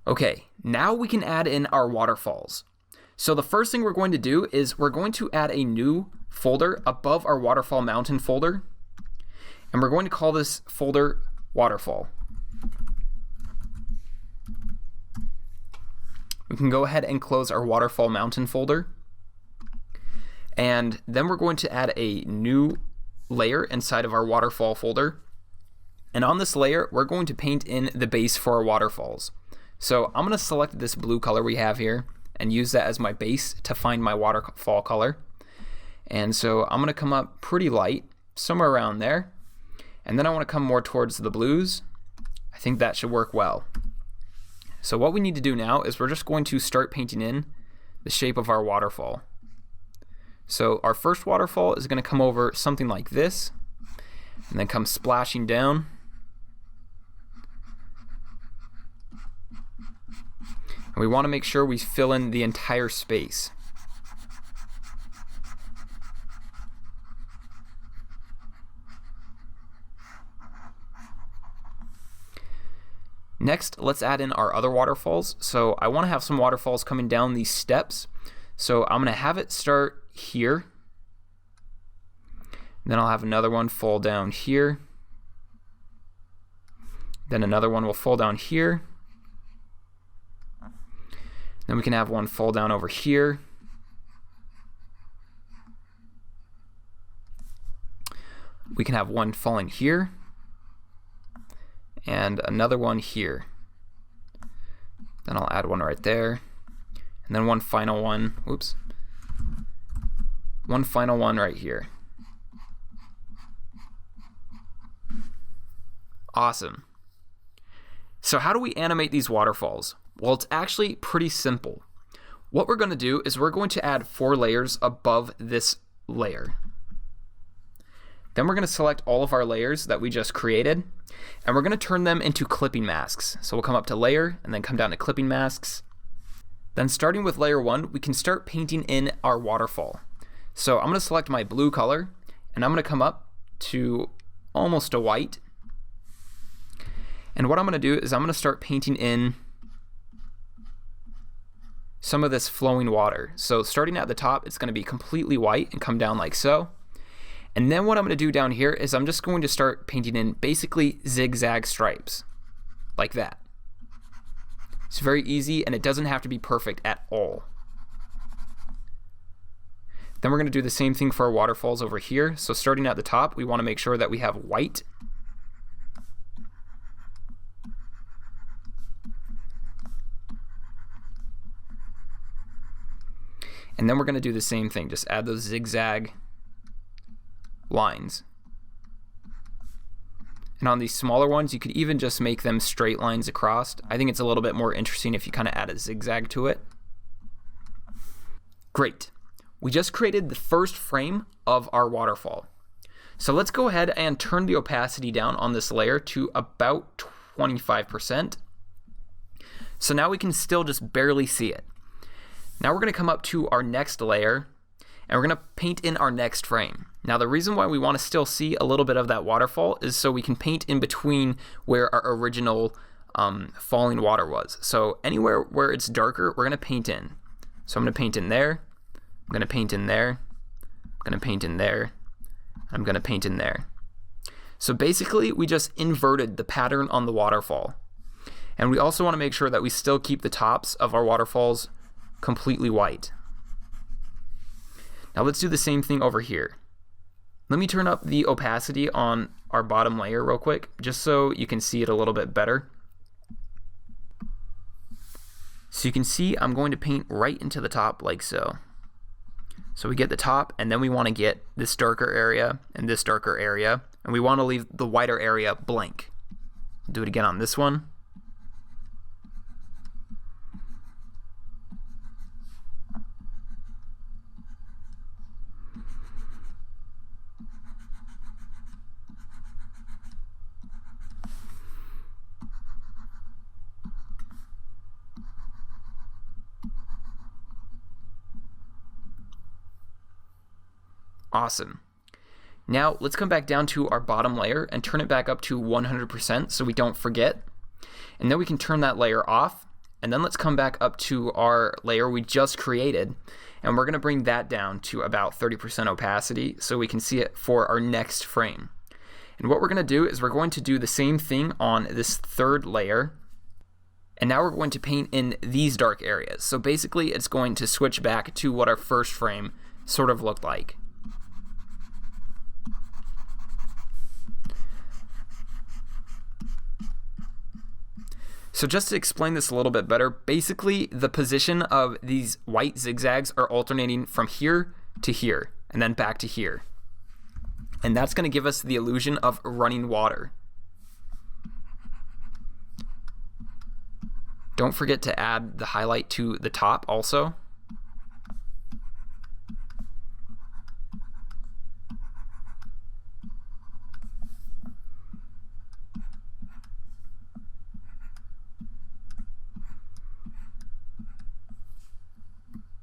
Okay, now we can add in our waterfalls. So the first thing we're going to do is we're going to add a new folder above our waterfall mountain folder, and we're going to call this folder waterfall. We can go ahead and close our waterfall mountain folder, and then we're going to add a new layer inside of our waterfall folder, and on this layer we're going to paint in the base for our waterfalls. So I'm going to select this blue color we have here and use that as my base to find my waterfall color. And so I'm going to come up pretty light, somewhere around there, and then I want to come more towards the blues. I think that should work well. So what we need to do now is we're just going to start painting in the shape of our waterfall. So our first waterfall is going to come over something like this, and then come splashing down. And we want to make sure we fill in the entire space. Next, let's add in our other waterfalls. So I want to have some waterfalls coming down these steps. So I'm going to have it start here. Then I'll have another one fall down here. Then another one will fall down here. Then we can have one fall down over here. We can have one falling here. And another one here. Then I'll add one right there. And then one final one, whoops. One final one right here. Awesome. So how do we animate these waterfalls? Well, it's actually pretty simple. What we're going to do is we're going to add 4 layers above this layer. Then we're going to select all of our layers that we just created, and we're going to turn them into clipping masks. So we'll come up to layer and then come down to clipping masks. Then starting with layer 1, we can start painting in our waterfall. So I'm going to select my blue color, and I'm going to come up to almost a white. And what I'm going to do is I'm going to start painting in some of this flowing water. So starting at the top, it's going to be completely white and come down like so. And then what I'm going to do down here is I'm just going to start painting in basically zigzag stripes, like that. It's very easy, and it doesn't have to be perfect at all. Then we're going to do the same thing for our waterfalls over here. So starting at the top, we want to make sure that we have white. And then we're going to do the same thing, just add those zigzag lines. And on these smaller ones, you could even just make them straight lines across. I think it's a little bit more interesting if you kind of add a zigzag to it. Great. We just created the first frame of our waterfall. So let's go ahead and turn the opacity down on this layer to about 25%. So now we can still just barely see it. Now we're going to come up to our next layer, and we're going to paint in our next frame. Now the reason why we want to still see a little bit of that waterfall is so we can paint in between where our original falling water was. So anywhere where it's darker, we're going to paint in. So I'm going to paint in there, I'm going to paint in there, I'm going to paint in there, I'm going to paint in there. So basically we just inverted the pattern on the waterfall. And we also want to make sure that we still keep the tops of our waterfalls completely white. Now let's do the same thing over here. Let me turn up the opacity on our bottom layer real quick, just so you can see it a little bit better. So you can see I'm going to paint right into the top like so. So we get the top, and then we want to get this darker area and this darker area, and we want to leave the whiter area blank. Do it again on this one. Awesome. Now let's come back down to our bottom layer and turn it back up to 100% so we don't forget. And then we can turn that layer off, and then let's come back up to our layer we just created, and we're going to bring that down to about 30% opacity so we can see it for our next frame. And what we're going to do is we're going to do the same thing on this third layer, and now we're going to paint in these dark areas. So basically it's going to switch back to what our first frame sort of looked like. So just to explain this a little bit better, basically the position of these white zigzags are alternating from here to here and then back to here. And that's going to give us the illusion of running water. Don't forget to add the highlight to the top also.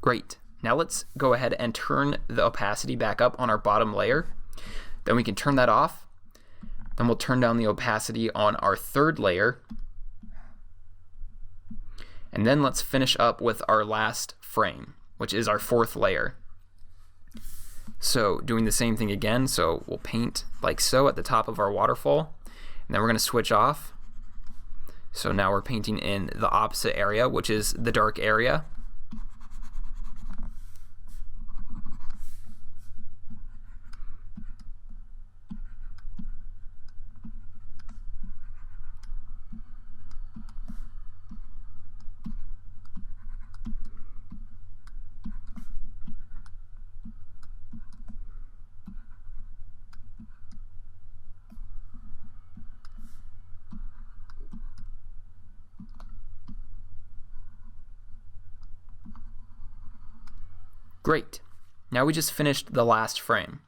Great. Now let's go ahead and turn the opacity back up on our bottom layer. Then we can turn that off. Then we'll turn down the opacity on our third layer. And then let's finish up with our last frame, which is our fourth layer. So doing the same thing again, so we'll paint like so at the top of our waterfall, and then we're going to switch off. So now we're painting in the opposite area, which is the dark area. Great. Now we just finished the last frame.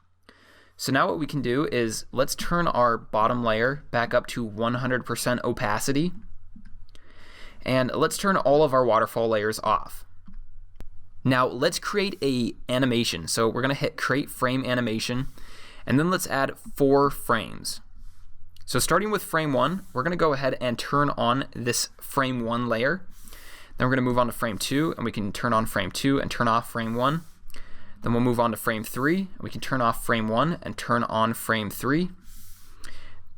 So now what we can do is let's turn our bottom layer back up to 100% opacity. And let's turn all of our waterfall layers off. Now let's create a animation. So we're going to hit create frame animation, and then let's add 4 frames. So starting with frame 1, we're going to go ahead and turn on this frame 1 layer. Then we're going to move on to frame 2, and we can turn on frame 2 and turn off frame 1. Then we'll move on to frame 3, and we can turn off frame 1 and turn on frame 3.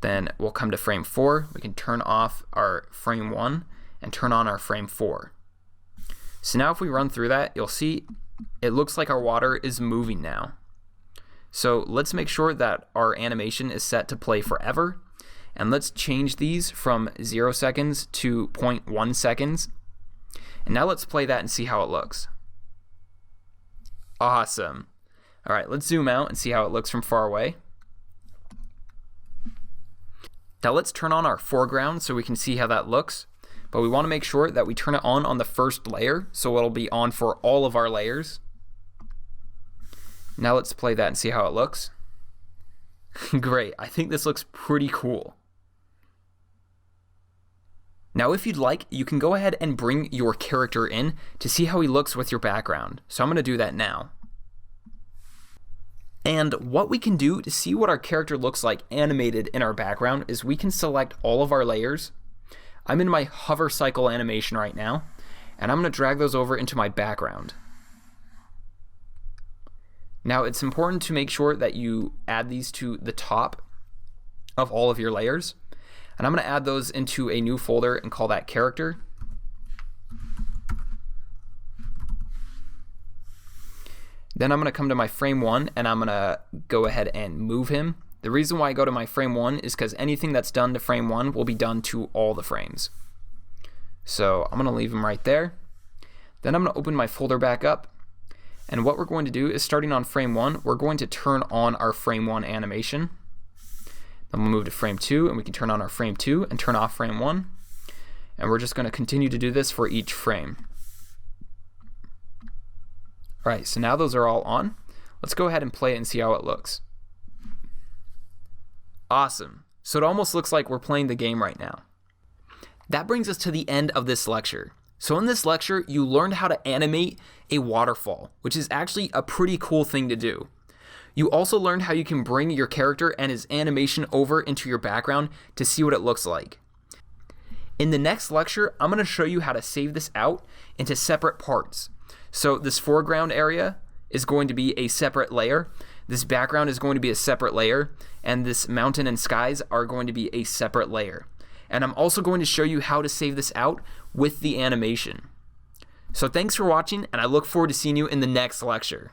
Then we'll come to frame 4. We can turn off our frame 1 and turn on our frame 4. So now if we run through that, you'll see it looks like our water is moving now. So let's make sure that our animation is set to play forever, and let's change these from 0 seconds to 0.1 seconds. And now let's play that and see how it looks. Awesome. All right, let's zoom out and see how it looks from far away. Now let's turn on our foreground so we can see how that looks. But we want to make sure that we turn it on the first layer, so it'll be on for all of our layers. Now let's play that and see how it looks. Great, I think this looks pretty cool. Now if you'd like, you can go ahead and bring your character in to see how he looks with your background. So I'm going to do that now. And what we can do to see what our character looks like animated in our background is we can select all of our layers. I'm in my hover cycle animation right now, and I'm going to drag those over into my background. Now it's important to make sure that you add these to the top of all of your layers. And I'm going to add those into a new folder and call that character. Then I'm going to come to my frame 1 and I'm going to go ahead and move him. The reason why I go to my frame 1 is because anything that's done to frame 1 will be done to all the frames. So I'm going to leave him right there. Then I'm going to open my folder back up. And what we're going to do is, starting on frame 1, we're going to turn on our frame 1 animation. Then we'll move to frame 2 and we can turn on our frame 2 and turn off frame 1. And we're just going to continue to do this for each frame. Alright, so now those are all on. Let's go ahead and play it and see how it looks. Awesome. So it almost looks like we're playing the game right now. That brings us to the end of this lecture. So in this lecture, you learned how to animate a waterfall, which is actually a pretty cool thing to do. You also learned how you can bring your character and his animation over into your background to see what it looks like. In the next lecture, I'm going to show you how to save this out into separate parts. So this foreground area is going to be a separate layer. This background is going to be a separate layer. And this mountain and skies are going to be a separate layer. And I'm also going to show you how to save this out with the animation. So thanks for watching, and I look forward to seeing you in the next lecture.